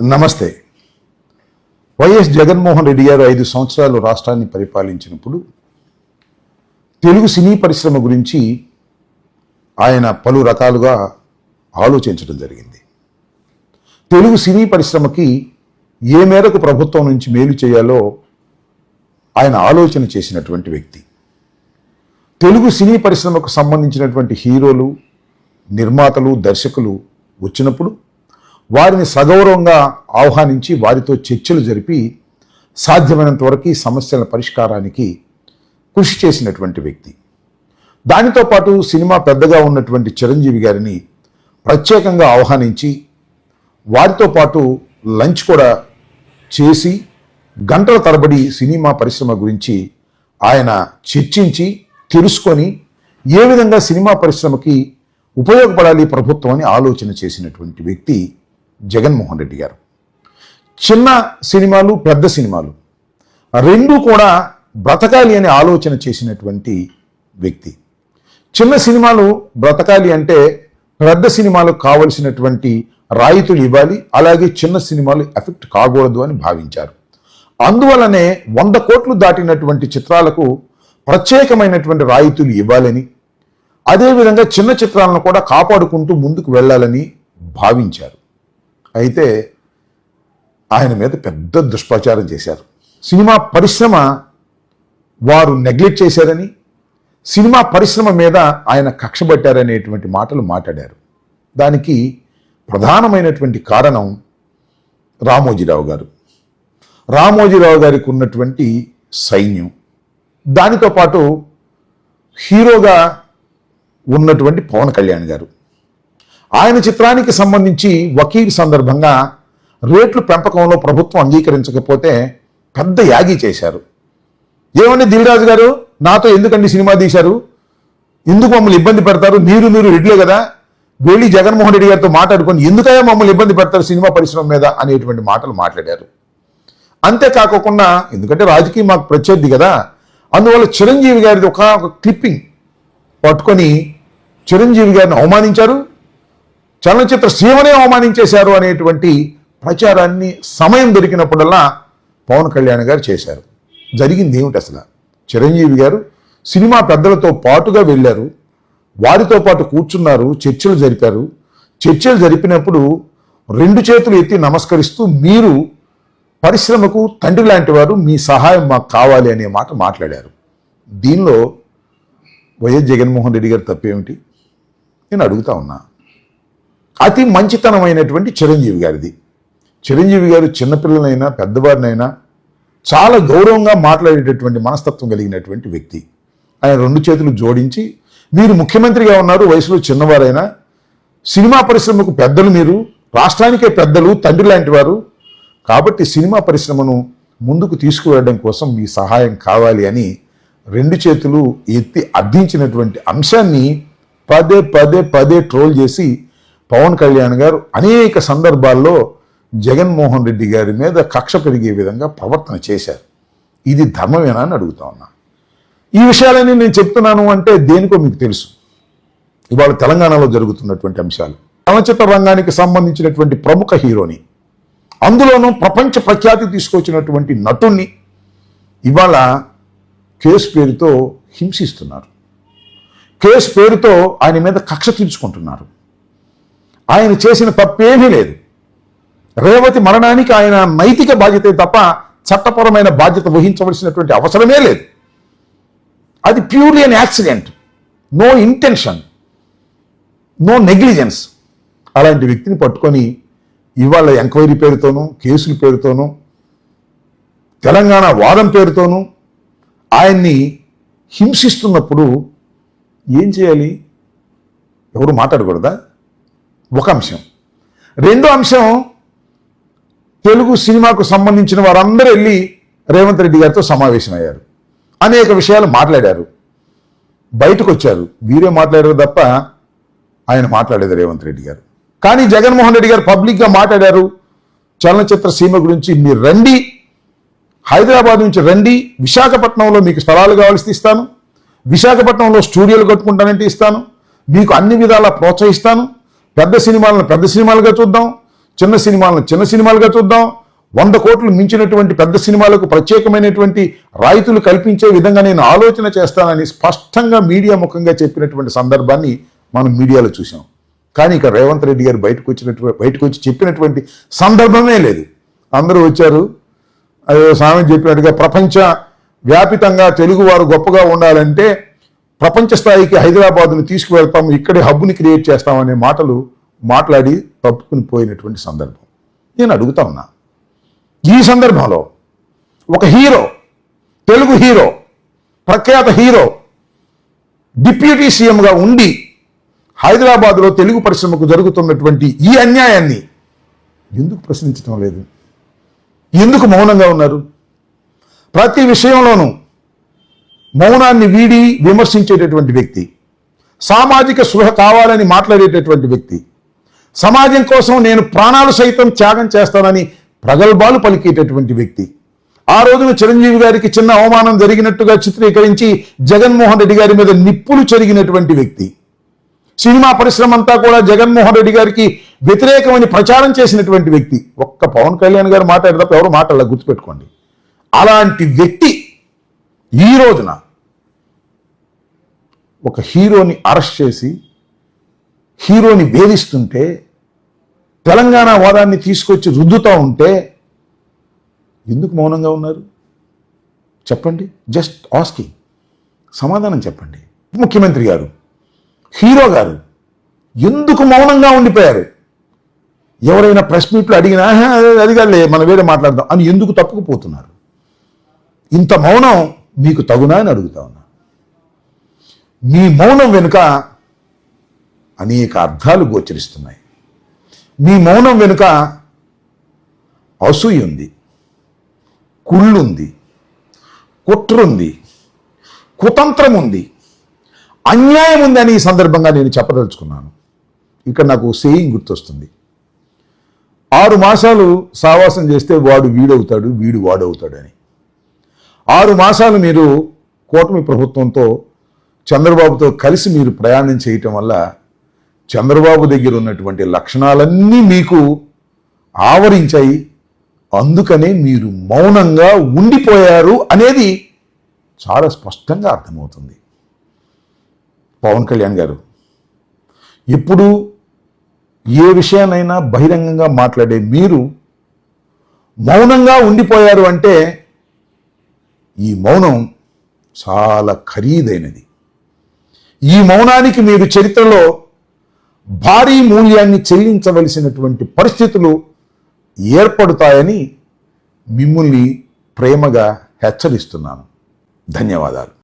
నమస్తే. వైఎస్ జగన్మోహన్ రెడ్డి గారు 5 సంవత్సరాలు రాష్ట్రాన్ని పరిపాలించినప్పుడు తెలుగు సినీ పరిశ్రమ గురించి ఆయన పలు రకాలుగా ఆలోచించడం జరిగింది. తెలుగు సినీ పరిశ్రమకి ఏ మేరకు ప్రభుత్వం నుంచి మేలు చేయాలో ఆయన ఆలోచన చేసినటువంటి వ్యక్తి. తెలుగు సినీ పరిశ్రమకు సంబంధించినటువంటి హీరోలు, నిర్మాతలు, దర్శకులు వచ్చినప్పుడు వారిని సగౌరవంగా ఆహ్వానించి వారితో చర్చలు జరిపి సాధ్యమైనంత వరకు సమస్యల పరిష్కారానికి కృషి చేసినటువంటి వ్యక్తి. దానితో పాటు సినిమా పెద్దగా ఉన్నటువంటి చిరంజీవి గారిని ప్రత్యేకంగా ఆహ్వానించి వారితో పాటు లంచ్ కూడా చేసి గంటల తరబడి సినిమా పరిశ్రమ గురించి ఆయన చర్చించి తెలుసుకొని ఏ విధంగా సినిమా పరిశ్రమకి ఉపయోగపడాలి ప్రభుత్వం అని ఆలోచన చేసినటువంటి వ్యక్తి జగన్మోహన్ రెడ్డి గారు. చిన్న సినిమాలు, పెద్ద సినిమాలు రెండూ కూడా బ్రతకాలి అని ఆలోచన చేసినటువంటి వ్యక్తి. చిన్న సినిమాలు బ్రతకాలి అంటే పెద్ద సినిమాలకు కావలసినటువంటి రాయితీలు ఇవ్వాలి, అలాగే చిన్న సినిమాలు ఎఫెక్ట్ కాకూడదు అని భావించారు. అందువలనే 100 కోట్లు దాటినటువంటి చిత్రాలకు ప్రత్యేకమైనటువంటి రాయితీలు ఇవ్వాలని, అదేవిధంగా చిన్న చిత్రాలను కూడా కాపాడుకుంటూ ముందుకు వెళ్ళాలని భావించారు. అయితే ఆయన మీద పెద్ద దుష్ప్రచారం చేశారు. సినిమా పరిశ్రమ వారు నెగ్లెక్ట్ చేశారని, సినిమా పరిశ్రమ మీద ఆయన కక్షబట్టారనేటువంటి మాటలు మాట్లాడారు. దానికి ప్రధానమైనటువంటి కారణం రామోజీరావు గారు. రామోజీరావు గారికి ఉన్నటువంటి సైన్యం, దానితో పాటు హీరోగా ఉన్నటువంటి పవన్ కళ్యాణ్ గారు. ఆయన చిత్రానికి సంబంధించి వకీల్ సందర్భంగా రేట్లు పెంపకంలో ప్రభుత్వం అంగీకరించకపోతే పెద్ద యాగి చేశారు. ఏమండి దిల్రాజు గారు, నాతో ఎందుకండి సినిమా తీశారు, ఎందుకు మమ్మల్ని ఇబ్బంది పెడతారు, మీరు రెడ్లే కదా, వెళ్ళి జగన్మోహన్ రెడ్డి గారితో మాట్లాడుకొని ఎందుకయ్యా మమ్మల్ని ఇబ్బంది పెడతారు సినిమా పరిశ్రమ మీద అనేటువంటి మాటలు మాట్లాడారు. అంతేకాకుండా ఎందుకంటే రాజకీయం మాకు ప్రత్యర్థి కదా, అందువల్ల చిరంజీవి గారిది ఒక క్లిప్పింగ్ పట్టుకొని చిరంజీవి గారిని అవమానించారు, చలనచిత్ర సీమనే అవమానించేశారు అనేటువంటి ప్రచారాన్ని సమయం దొరికినప్పుడల్లా పవన్ కళ్యాణ్ గారు చేశారు. జరిగింది ఏమిటి అసలు? చిరంజీవి గారు సినిమా పెద్దలతో పాటుగా వెళ్ళారు, వారితో పాటు కూర్చున్నారు, చర్చలు జరిపారు. చర్చలు జరిపినప్పుడు 2 చేతులు ఎత్తి నమస్కరిస్తూ మీరు పరిశ్రమకు తండ్రి లాంటి వారు, మీ సహాయం మాకు కావాలి అనే మాట మాట్లాడారు. దీనిలో వైఎస్ జగన్మోహన్ రెడ్డి గారు తప్పేమిటి నేను అడుగుతా ఉన్నా. అతి మంచితనమైనటువంటి చిరంజీవి గారిది. చిరంజీవి గారు చిన్నపిల్లలైనా పెద్దవారినైనా చాలా గౌరవంగా మాట్లాడేటటువంటి మనస్తత్వం కలిగినటువంటి వ్యక్తి. ఆయన 2 చేతులు జోడించి, మీరు ముఖ్యమంత్రిగా ఉన్నారు, వయసులో చిన్నవారైనా సినిమా పరిశ్రమకు పెద్దలు, మీరు రాష్ట్రానికే పెద్దలు, తండ్రి లాంటి వారు, కాబట్టి సినిమా పరిశ్రమను ముందుకు తీసుకువెళ్ళడం కోసం మీ సహాయం కావాలి అని 2 చేతులు ఎత్తి అర్థించినటువంటి అంశాన్ని పదే ట్రోల్ చేసి పవన్ కళ్యాణ్ గారు అనేక సందర్భాల్లో జగన్మోహన్ రెడ్డి గారి మీద కక్ష పెరిగే విధంగా ప్రవర్తన చేశారు. ఇది ధర్మమేనా అని అడుగుతా ఉన్నా. ఈ విషయాలన్నీ నేను చెప్తున్నాను అంటే దేనికో మీకు తెలుసు. ఇవాళ తెలంగాణలో జరుగుతున్నటువంటి అంశాలు, చలనచిత్ర రంగానికి సంబంధించినటువంటి ప్రముఖ హీరోని, అందులోనూ ప్రపంచ ప్రఖ్యాతి తీసుకొచ్చినటువంటి నటుణ్ణి ఇవాళ కేసు పేరుతో హింసిస్తున్నారు. కేసు పేరుతో ఆయన మీద కక్ష తీర్చుకుంటున్నారు. ఆయన చేసిన తప్పేమీ లేదు. రేవతి మరణానికి ఆయన నైతిక బాధ్యతే తప్ప చట్టపరమైన బాధ్యత వహించవలసినటువంటి అవసరమే లేదు. అది purely an accident, no intention, no negligence. అలాంటి వ్యక్తిని పట్టుకొని ఇవాళ ఎంక్వైరీ పేరుతోనూ, కేసుల పేరుతోనూ, తెలంగాణ వాదం పేరుతోనూ ఆయన్ని హింసిస్తున్నప్పుడు ఏం చేయాలి? ఎవరు మాట్లాడకూడదా? ఒక అంశం. 2వ అంశం, తెలుగు సినిమాకు సంబంధించిన వారందరూ వెళ్ళి రేవంత్ రెడ్డి గారితో సమావేశమయ్యారు, అనేక విషయాలు మాట్లాడారు, బయటకు వచ్చారు. వీరే మాట్లాడారు తప్ప ఆయన మాట్లాడేది రేవంత్ రెడ్డి గారు. కానీ జగన్మోహన్ రెడ్డి గారు పబ్లిక్గా మాట్లాడారు. చలనచిత్ర సీమ గురించి మీరు రండి, హైదరాబాద్ నుంచి రండి, విశాఖపట్నంలో మీకు స్థలాలు కావాల్సి ఇస్తాను, విశాఖపట్నంలో స్టూడియోలు కట్టుకుంటానంటే ఇస్తాను, మీకు అన్ని విధాలా ప్రోత్సహిస్తాను, పెద్ద సినిమాలను పెద్ద సినిమాలుగా చూద్దాం, చిన్న సినిమాలను చిన్న సినిమాలుగా చూద్దాం, 100 కోట్లు మించినటువంటి పెద్ద సినిమాలకు ప్రత్యేకమైనటువంటి రాయితీలు కల్పించే విధంగా నేను ఆలోచన చేస్తానని స్పష్టంగా మీడియా ముఖంగా చెప్పినటువంటి సందర్భాన్ని మనం మీడియాలో చూసాం. కానీ ఇక రేవంత్ రెడ్డి గారు బయటకు వచ్చి చెప్పినటువంటి సందర్భమే లేదు. అందరూ వచ్చారు, అదే స్వామి చెప్పినట్టుగా ప్రపంచ వ్యాపితంగా తెలుగువారు గొప్పగా ఉండాలంటే ప్రపంచ స్థాయికి హైదరాబాద్ను తీసుకువెళ్తాము, ఇక్కడే హబ్బుని క్రియేట్ చేస్తామనే మాటలు మాట్లాడి తప్పుకుని పోయినటువంటి సందర్భం. నేను అడుగుతా ఉన్నా, ఈ సందర్భంలో ఒక హీరో, తెలుగు హీరో, ప్రఖ్యాత హీరో డిప్యూటీ సీఎంగా ఉండి హైదరాబాద్లో తెలుగు పరిశ్రమకు జరుగుతున్నటువంటి ఈ అన్యాయాన్ని ఎందుకు ప్రశ్నించడం లేదు? ఎందుకు మౌనంగా ఉన్నారు? ప్రతి విషయంలోనూ మౌనాన్ని వీడి విమర్శించేటటువంటి వ్యక్తి, సామాజిక స్పృహ కావాలని మాట్లాడేటటువంటి వ్యక్తి, సమాజం కోసం నేను ప్రాణాలు సైతం త్యాగం చేస్తానని ప్రగల్భాలు పలికేటటువంటి వ్యక్తి, ఆ రోజున చిరంజీవి గారికి చిన్న అవమానం జరిగినట్టుగా చిత్రీకరించి జగన్మోహన్ రెడ్డి గారి మీద నిప్పులు చెరిగినటువంటి వ్యక్తి, సినిమా పరిశ్రమ అంతా కూడా జగన్మోహన్ రెడ్డి గారికి వ్యతిరేకమని ప్రచారం చేసినటువంటి వ్యక్తి. ఒక్క పవన్ కళ్యాణ్ గారు మాట్లాడేటప్పుడు ఎవరు మాట్లాడాల గుర్తుపెట్టుకోండి. అలాంటి వ్యక్తి ఈ రోజున ఒక హీరోని అరెస్ట్ చేసి హీరోని వేధిస్తుంటే, తెలంగాణ వాదాన్ని తీసుకొచ్చి రుద్దుతూ ఉంటే ఎందుకు మౌనంగా ఉన్నారు? చెప్పండి, జస్ట్ ఆస్కింగ్, సమాధానం చెప్పండి. ముఖ్యమంత్రి గారు, హీరో గారు ఎందుకు మౌనంగా ఉండిపోయారు? ఎవరైనా ప్రెస్ మీట్లు అడిగినా అది కాదులే మనం వేరే మాట్లాడదాం అని ఎందుకు తప్పుకుపోతున్నారు? ఇంత మౌనం మీకు తగునా అని అడుగుతా ఉన్నా. మీ మౌనం వెనుక అనేక అర్థాలు గోచరిస్తున్నాయి. మీ మౌనం వెనుక అసూయ ఉంది, కుళ్ళుంది, కుట్రుంది, కుతంత్రం ఉంది, అన్యాయం ఉంది అని ఈ సందర్భంగా నేను చెప్పదలుచుకున్నాను. ఇక్కడ నాకు సేయింగ్ గుర్తొస్తుంది, 6 మాసాలు సావాసం చేస్తే వాడు వీడవుతాడు, వీడు వాడవుతాడు అని. 6 మాసాలు మీరు కూటమి ప్రభుత్వంతో చంద్రబాబుతో కలిసి మీరు ప్రయాణం చేయటం వల్ల చంద్రబాబు దగ్గర ఉన్నటువంటి లక్షణాలన్నీ మీకు ఆవరించాయి. అందుకనే మీరు మౌనంగా ఉండిపోయారు అనేది చాలా స్పష్టంగా అర్థమవుతుంది. పవన్ కళ్యాణ్ గారు ఎప్పుడు ఏ విషయానైనా బహిరంగంగా మాట్లాడే మీరు మౌనంగా ఉండిపోయారు అంటే ఈ మౌనం చాలా ఖరీదైనది. ఈ మౌనానికి మీరు చరిత్రలో భారీ మూల్యాన్ని చెల్లించవలసినటువంటి పరిస్థితులు ఏర్పడతాయని మిమ్మల్ని ప్రేమగా హెచ్చరిస్తున్నాను. ధన్యవాదాలు.